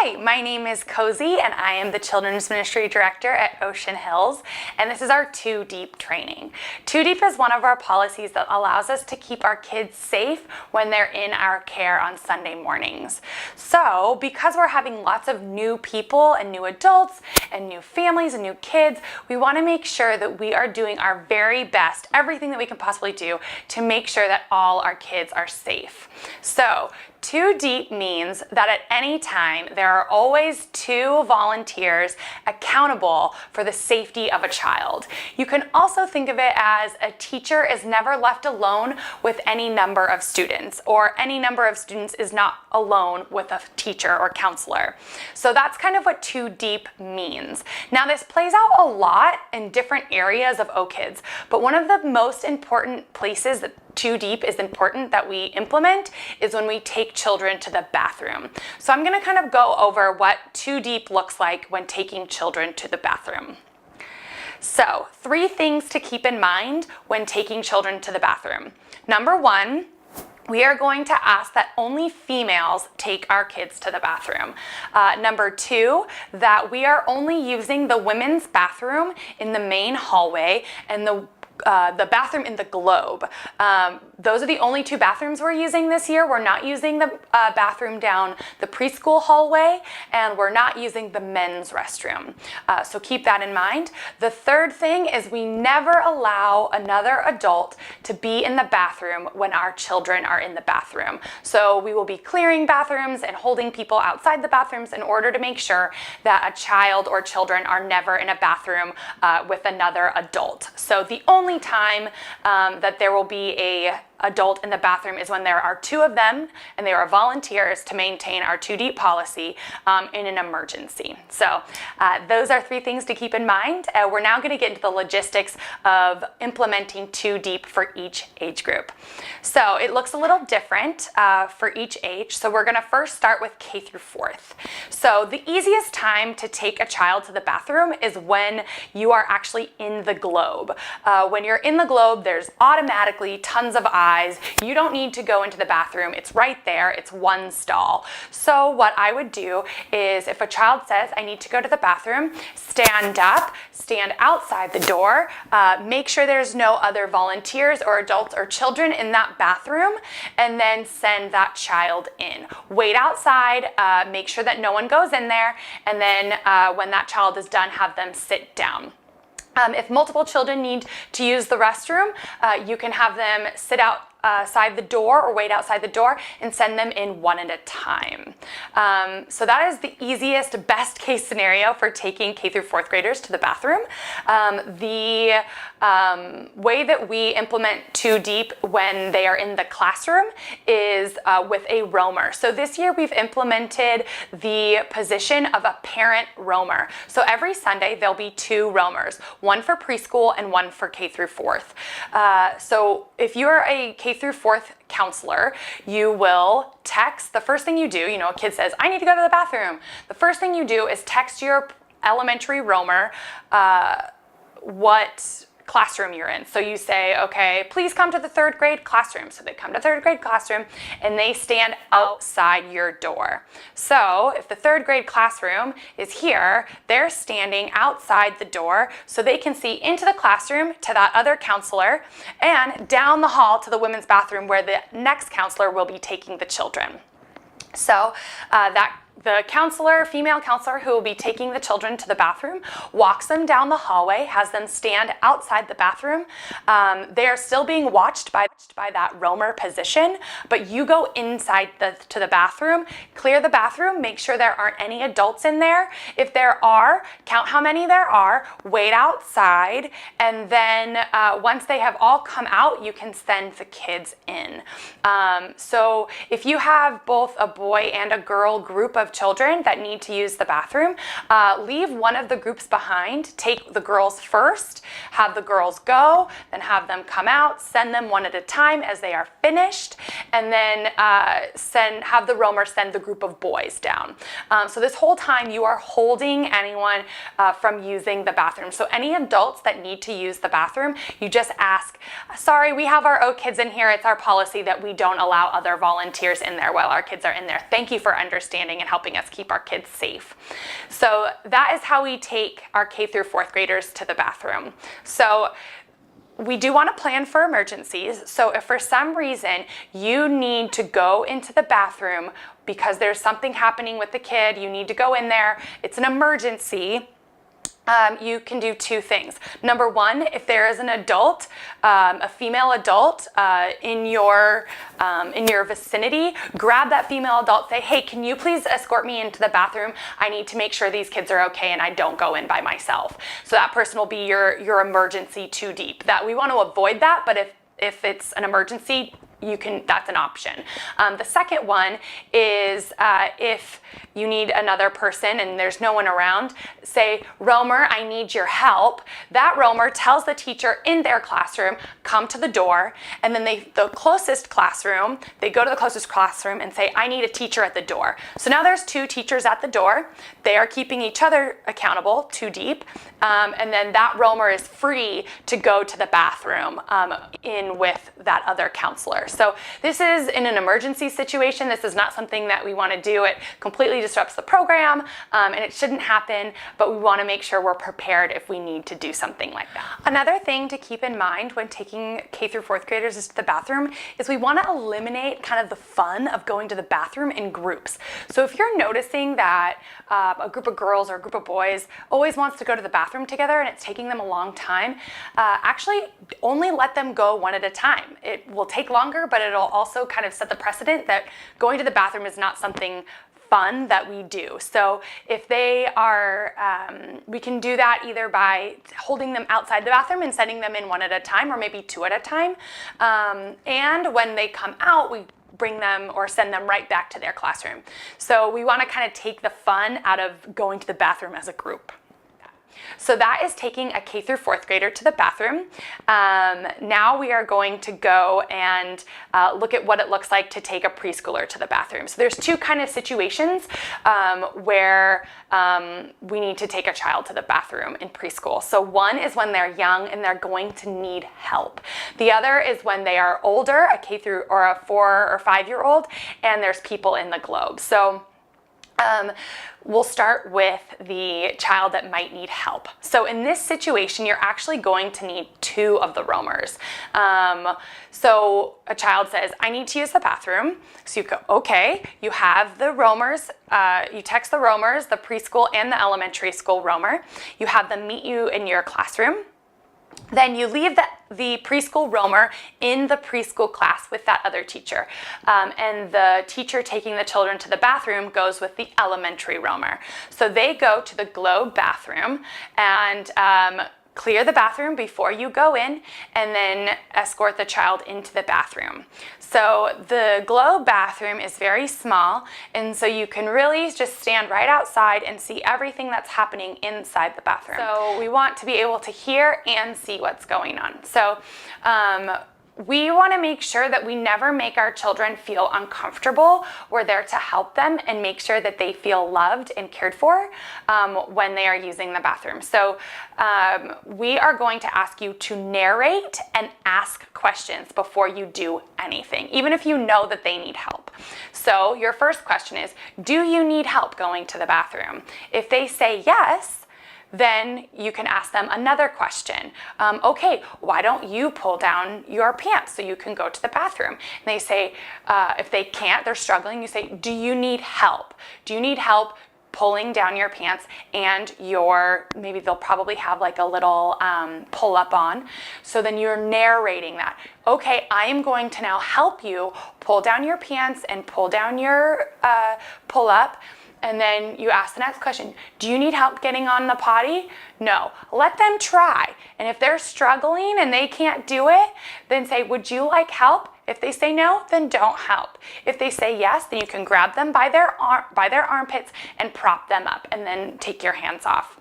Hi, my name is Cozy and I am the Children's Ministry Director at Ocean Hills, and this is our Too Deep training. Too Deep is one of our policies that allows us to keep our kids safe when they're in our care on Sunday mornings. So because we're having lots of new people and new adults and new families and new kids, we want to make sure that we are doing our very best, everything that we can possibly do to make sure that all our kids are safe. So Too Deep means that at any time there are always two volunteers accountable for the safety of a child. You can also think of it as a teacher is never left alone with any number of students, or any number of students is not alone with a teacher or counselor. So that's kind of what Too Deep means. Now this plays out a lot in different areas of OKids, but one of the most important places that Too Deep is important that we implement is when we take children to the bathroom. So I'm going to kind of go over what Too Deep looks like when taking children to the bathroom. So 3 things to keep in mind when taking children to the bathroom. Number 1, we are going to ask that only females take our kids to the bathroom. Number 2, that we are only using the women's bathroom in the main hallway and the bathroom in the Globe. Those are the only 2 bathrooms we're using this year. We're not using the bathroom down the preschool hallway, and we're not using the men's restroom. So keep that in mind. The 3rd thing is we never allow another adult to be in the bathroom when our children are in the bathroom. So we will be clearing bathrooms and holding people outside the bathrooms in order to make sure that a child or children are never in a bathroom with another adult. So the only time that there will be a adult in the bathroom is when there are 2 of them and they are volunteers to maintain our Too Deep policy in an emergency. So those are 3 things to keep in mind. We're now going to get into the logistics of implementing Too Deep for each age group. So it looks a little different for each age. So we're going to first start with K through 4th. So the easiest time to take a child to the bathroom is when you are actually in the Globe. When you're in the Globe, there's automatically tons of eyes. You don't need to go into the bathroom. It's right there. It's one stall. So what I would do is if a child says, I need to go to the bathroom, stand up, stand outside the door, make sure there's no other volunteers or adults or children in that bathroom, and then send that child in. Wait outside, make sure that no one goes in there, and then when that child is done, have them sit down. If multiple children need to use the restroom, you can have them sit outside the door or wait outside the door and send them in one at a time. So that is the easiest, best case scenario for taking K through 4th graders to the bathroom. The way that we implement Too Deep when they are in the classroom is with a roamer. So this year we've implemented the position of a parent roamer. So every Sunday there'll be 2 roamers, one for preschool and one for K through 4th. So if you're a K through 4th counselor, you will text. The first thing you do, a kid says, I need to go to the bathroom. The first thing you do is text your elementary roamer what classroom you're in. So you say, okay, please come to the 3rd grade classroom. So they come to 3rd grade classroom and they stand outside your door. So if the 3rd grade classroom is here, they're standing outside the door so they can see into the classroom to that other counselor and down the hall to the women's bathroom where the next counselor will be taking the children. So the counselor, female counselor who will be taking the children to the bathroom, walks them down the hallway, has them stand outside the bathroom. They are still being watched by that roamer position, but you go inside to the bathroom, clear the bathroom, make sure there aren't any adults in there. If there are, count how many there are, wait outside, and then once they have all come out, you can send the kids in. So if you have both a boy and a girl group of children that need to use the bathroom, leave one of the groups behind. Take the girls first, have the girls go, then have them come out, send them one at a time as they are finished, and then have the roamer send the group of boys down. So this whole time you are holding anyone from using the bathroom. So any adults that need to use the bathroom, you just ask, sorry, we have our OKids in here. It's our policy that we don't allow other volunteers in there while our kids are in there. Thank you for understanding and helping us keep our kids safe. So that is how we take our K through 4th graders to the bathroom. So we do want to plan for emergencies. So if for some reason you need to go into the bathroom because there's something happening with the kid, you need to go in there, it's an emergency, you can do 2 things. Number 1, if there is an adult, a female adult in your vicinity, grab that female adult, say, hey, can you please escort me into the bathroom? I need to make sure these kids are okay and I don't go in by myself. So that person will be your emergency 2 deep. That we want to avoid that, but if it's an emergency, that's an option. The second one is if you need another person and there's no one around, say, Romer, I need your help. That Romer tells the teacher in their classroom, come to the door, and then they go to the closest classroom and say, I need a teacher at the door. So now there's 2 teachers at the door. They are keeping each other accountable, 2 deep, and then that Romer is free to go to the bathroom in with that other counselor. So this is in an emergency situation. This is not something that we want to do. It completely disrupts the program, and it shouldn't happen, but we want to make sure we're prepared if we need to do something like that. Another thing to keep in mind when taking K through 4th graders to the bathroom is we want to eliminate kind of the fun of going to the bathroom in groups. So if you're noticing that a group of girls or a group of boys always wants to go to the bathroom together and it's taking them a long time, actually only let them go one at a time. It will take longer, but it'll also kind of set the precedent that going to the bathroom is not something fun that we do. So if they are, we can do that either by holding them outside the bathroom and sending them in one at a time, or maybe 2 at a time. And when they come out, we bring them or send them right back to their classroom. So we want to kind of take the fun out of going to the bathroom as a group. So that is taking a K through 4th grader to the bathroom. Now we are going to go and look at what it looks like to take a preschooler to the bathroom. So there's 2 kind of situations where we need to take a child to the bathroom in preschool. So one is when they're young and they're going to need help. The other is when they are older, a K through or a 4 or 5-year-old, and there's people in the globe. So we'll start with the child that might need help. So in this situation, you're actually going to need 2 of the roamers. So a child says, I need to use the bathroom. So you go, okay, you have the roamers, you text the roamers, the preschool and the elementary school roamer. You have them meet you in your classroom. Then you leave the preschool roamer in the preschool class with that other teacher. And the teacher taking the children to the bathroom goes with the elementary roamer. So they go to the globe bathroom and clear the bathroom before you go in, and then escort the child into the bathroom. So the globe bathroom is very small, and so you can really just stand right outside and see everything that's happening inside the bathroom. So we want to be able to hear and see what's going on. So we want to make sure that we never make our children feel uncomfortable. We're there to help them and make sure that they feel loved and cared for when they are using the bathroom. So we are going to ask you to narrate and ask questions before you do anything, even if you know that they need help. So your first question is, do you need help going to the bathroom? If they say yes, then you can ask them another question. Okay, why don't you pull down your pants so you can go to the bathroom? And they say, if they can't, they're struggling, you say, do you need help? Do you need help pulling down your pants and maybe they'll probably have like a little pull up on. So then you're narrating that. Okay, I am going to now help you pull down your pants and pull down your pull up. And then you ask the next question, do you need help getting on the potty? No, let them try. And if they're struggling and they can't do it, then say, would you like help? If they say no, then don't help. If they say yes, then you can grab them by their armpits and prop them up and then take your hands off.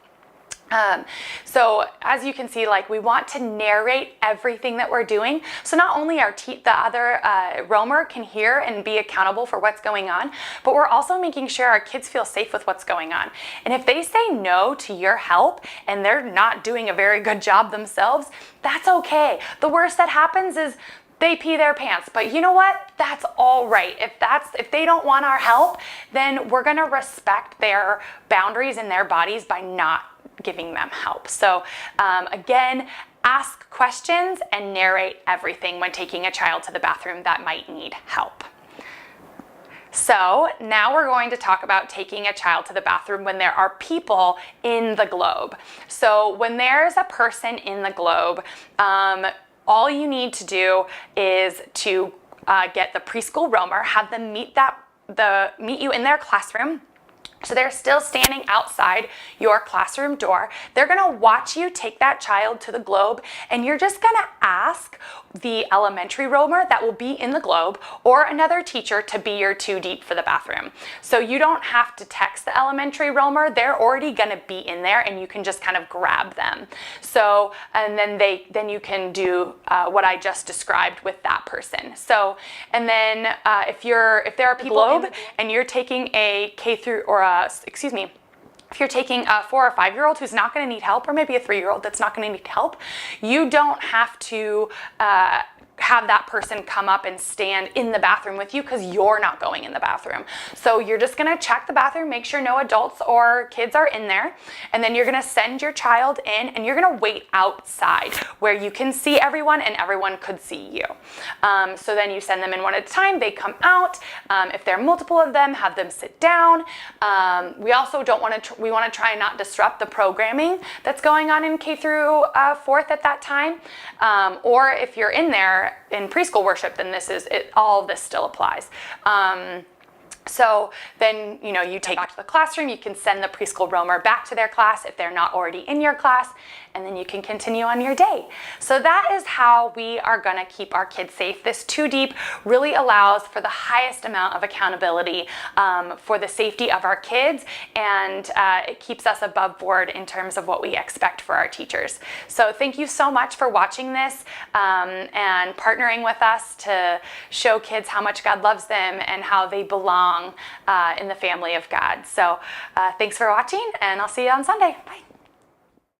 So as you can see, like we want to narrate everything that we're doing. So not only the other roamer can hear and be accountable for what's going on, but we're also making sure our kids feel safe with what's going on. And if they say no to your help and they're not doing a very good job themselves, that's okay. The worst that happens is they pee their pants. But you know what? That's all right. If they don't want our help, then we're gonna respect their boundaries in their bodies by not giving them help. So again, ask questions and narrate everything when taking a child to the bathroom that might need help. So now we're going to talk about taking a child to the bathroom when there are people in the globe. So when there's a person in the globe, all you need to do is to get the preschool roamer, have them meet you in their classroom. So they're still standing outside your classroom door. They're gonna watch you take that child to the globe, and you're just gonna ask the elementary roamer that will be in the globe or another teacher to be your 2 deep for the bathroom. So you don't have to text the elementary roamer. They're already gonna be in there, and you can just kind of grab them. So, and then you can do what I just described with that person. So, and then if there are people and you're taking a if you're taking a 4 or 5-year-old who's not going to need help, or maybe a 3-year-old that's not going to need help, you don't have to have that person come up and stand in the bathroom with you because you're not going in the bathroom. So you're just gonna check the bathroom, make sure no adults or kids are in there, and then you're gonna send your child in, and you're gonna wait outside where you can see everyone and everyone could see you. So then you send them in one at a time, they come out. If there are multiple of them, have them sit down. We also we wanna try and not disrupt the programming that's going on in K through 4th at that time. Or if you're in there in preschool worship, then all of this still applies. So then, you take back to the classroom, you can send the preschool roamer back to their class if they're not already in your class, and then you can continue on your day. So that is how we are gonna keep our kids safe. This 2 deep really allows for the highest amount of accountability for the safety of our kids, and it keeps us above board in terms of what we expect for our teachers. So thank you so much for watching this and partnering with us to show kids how much God loves them and how they belong in the family of God. So thanks for watching, and I'll see you on Sunday. Bye.